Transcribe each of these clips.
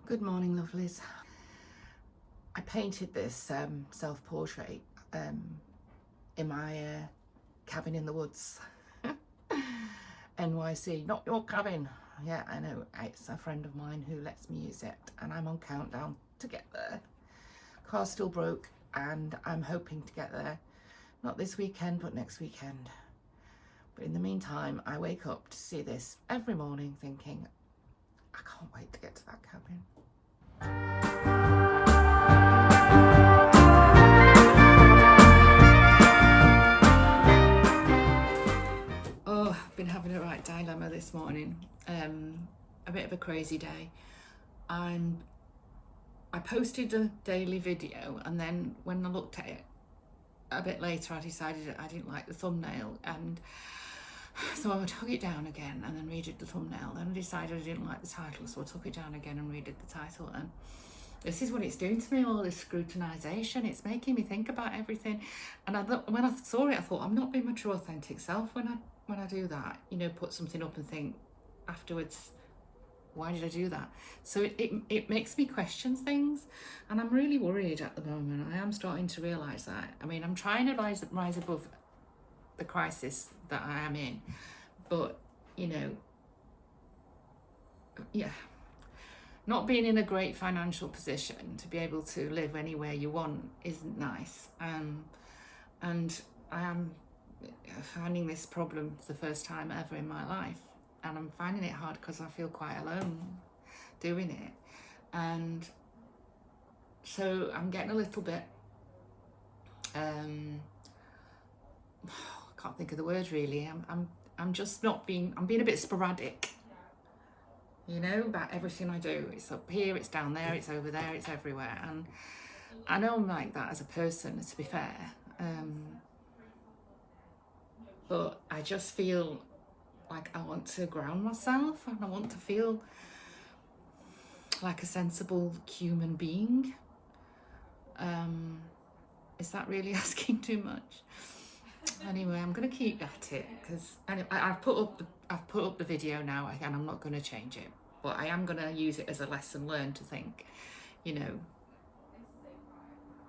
Good morning, lovelies. I painted this self-portrait in my cabin in the woods. NYC, not your cabin. Yeah, I know, it's a friend of mine who lets me use it, and I'm on countdown to get there. Car's still broke and I'm hoping to get there, not this weekend but next weekend. But in the meantime, I wake up to see this every morning thinking, I can't wait to get to that cabin. Oh, I've been having a right dilemma this morning. A bit of a crazy day. I posted a daily video, and then when I looked at it a bit later, I decided I didn't like the thumbnail, and so I took it down again and then redid the thumbnail. Then I decided I didn't like the title, so I took it down again and redid the title. And this is what it's doing to me, all this scrutinisation. It's making me think about everything. And when I saw it, I thought, I'm not being my true authentic self when I do that. You know, put something up and think afterwards, why did I do that? So it makes me question things, and I'm really worried at the moment. I am starting to realise that. I mean, I'm trying to rise above the crisis that I am in, but you know, yeah, not being in a great financial position to be able to live anywhere you want isn't nice. And I am finding this problem for the first time ever in my life, and I'm finding it hard because I feel quite alone doing it. And so I'm getting a little bit I can't think of the word really. I'm just not being, I'm being a bit sporadic, you know, about everything I do. It's up here, it's down there, it's over there, it's everywhere. And I know I'm like that as a person, to be fair. But I just feel like I want to ground myself, and I want to feel like a sensible human being. Is that really asking too much? Anyway, I'm going to keep at it, because I've put up the video now, and I'm not going to change it, but I am going to use it as a lesson learned to think, you know,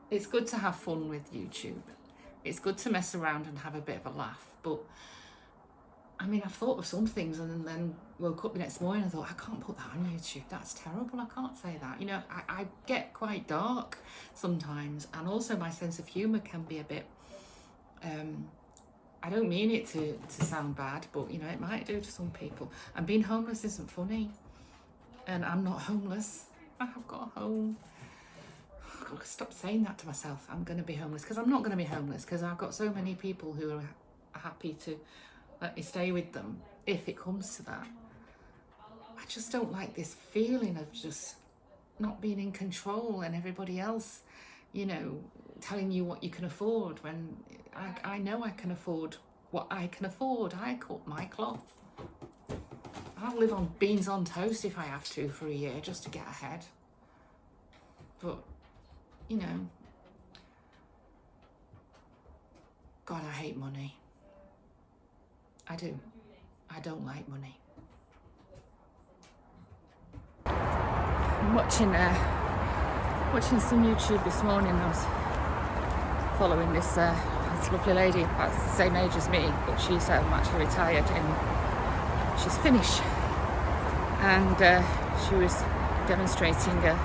it's good to have fun with YouTube. It's good to mess around and have a bit of a laugh, but I mean, I've thought of some things and then woke up the next morning and thought, I can't put that on YouTube. That's terrible. I can't say that. You know, I get quite dark sometimes, and also my sense of humour can be a bit, I don't mean it to sound bad, but you know, it might do to some people. And being homeless isn't funny. And I'm not homeless. I have got a home. I've got to stop saying that to myself. I'm going to be homeless, because I'm not going to be homeless, because I've got so many people who are happy to let me stay with them if it comes to that. I just don't like this feeling of just not being in control, and everybody else, you know, telling you what you can afford, when I know I can afford what I can afford. I cut my cloth. I'll live on beans on toast if I have to for a year just to get ahead. But, you know, God, I hate money. I do. I don't like money. I'm watching some YouTube this morning. I was following this lovely lady about the same age as me, but she's actually retired and she's Finnish. And she was demonstrating a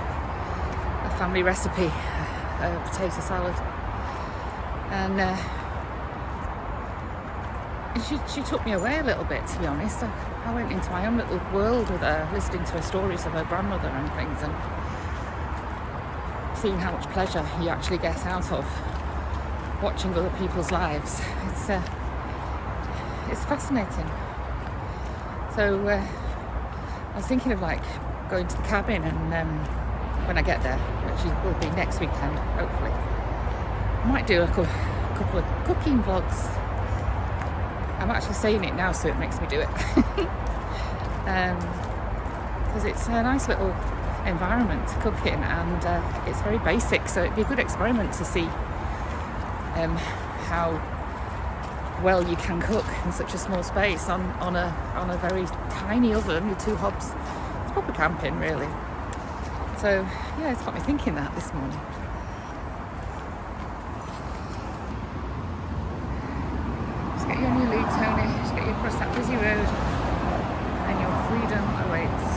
family recipe, a potato salad. And she took me away a little bit, to be honest. I went into my own little world with her, listening to her stories of her grandmother and things, and seeing how much pleasure you actually get out of watching other people's lives. It's fascinating. So I was thinking of like going to the cabin, and when I get there, which will be next weekend, hopefully, I might do a couple of cooking vlogs. I'm actually saying it now, so it makes me do it. Because it's a nice little environment to cook in, and it's very basic, so it'd be a good experiment to see how well you can cook in such a small space on a very tiny oven with 2 hobs. It's proper camping, really. So yeah, it's got me thinking that this morning. Just get you on your lead, Tony. Just get you across that busy road, and your freedom awaits.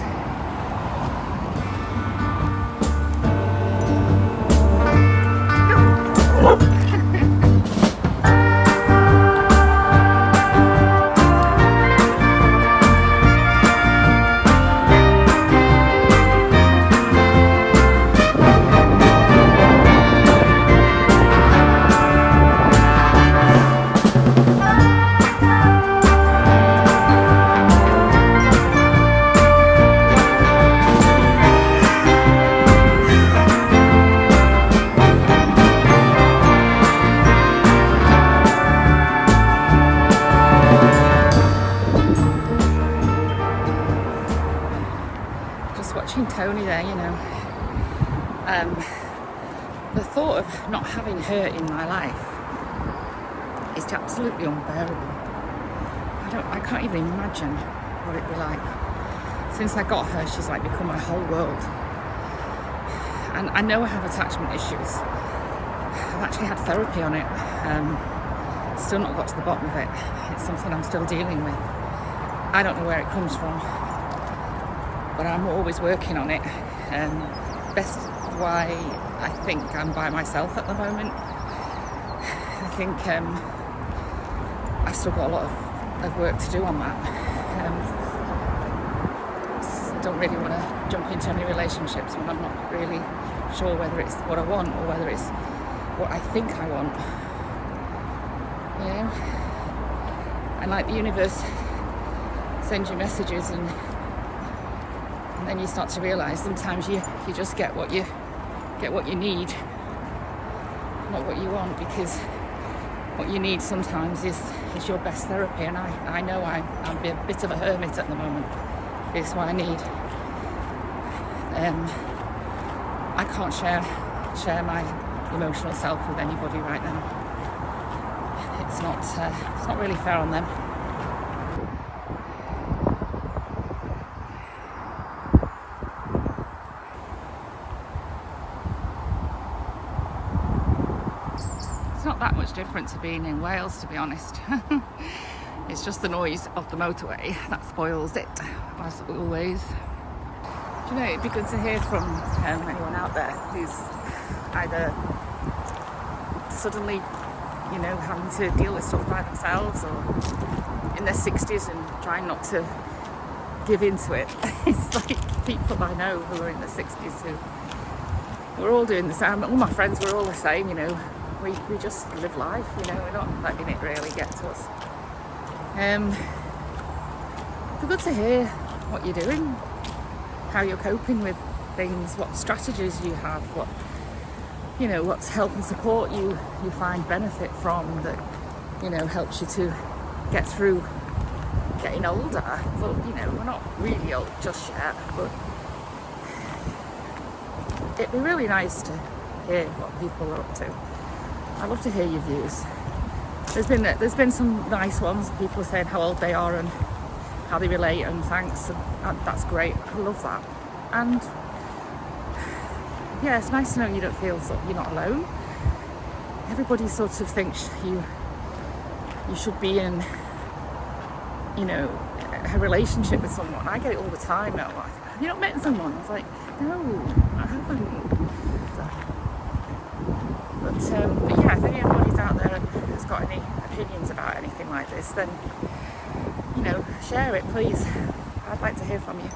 Watching Tony there, the thought of not having her in my life is absolutely unbearable. I can't even imagine what it'd be like. Since I got her, she's like become my whole world. And I know I have attachment issues. I've actually had therapy on it. Still not got to the bottom of it. It's something I'm still dealing with. I don't know where it comes from, but I'm always working on it. Best why I think I'm by myself at the moment. I think I've still got a lot of work to do on that. Don't really want to jump into any relationships when I'm not really sure whether it's what I want or whether it's what I think I want. And like the universe sends you messages, and then you start to realise sometimes you just get what you need, not what you want, because what you need sometimes is your best therapy. And I know I'm a bit of a hermit at the moment. It's what I need. I can't share my emotional self with anybody right now. It's not really fair on them. It's not that much different to being in Wales, to be honest. It's just the noise of the motorway that spoils it, as always. Do you know, it'd be good to hear from anyone out there who's either suddenly, having to deal with stuff by themselves, or in their 60s and trying not to give into it. It's like people I know who are in their 60s who we're all doing the same. All my friends were all the same, we just live life, we're not letting it really get to us. It's good to hear what you're doing, how you're coping with things, what strategies you have, what's help and support you find benefit from that, helps you to get through getting older. But, we're not really old just yet, but it'd be really nice to hear what people are up to. I love to hear your views. There's been some nice ones, people saying how old they are and how they relate, and thanks, and that's great. I love that. And yeah, it's nice to know you don't feel you're not alone. Everybody sort of thinks you should be in, a relationship with someone. I get it all the time now. Like, have you not met someone? It's like, no, I haven't. But yeah, if anybody's out there and has got any opinions about anything like this, then share it, please. I'd like to hear from you.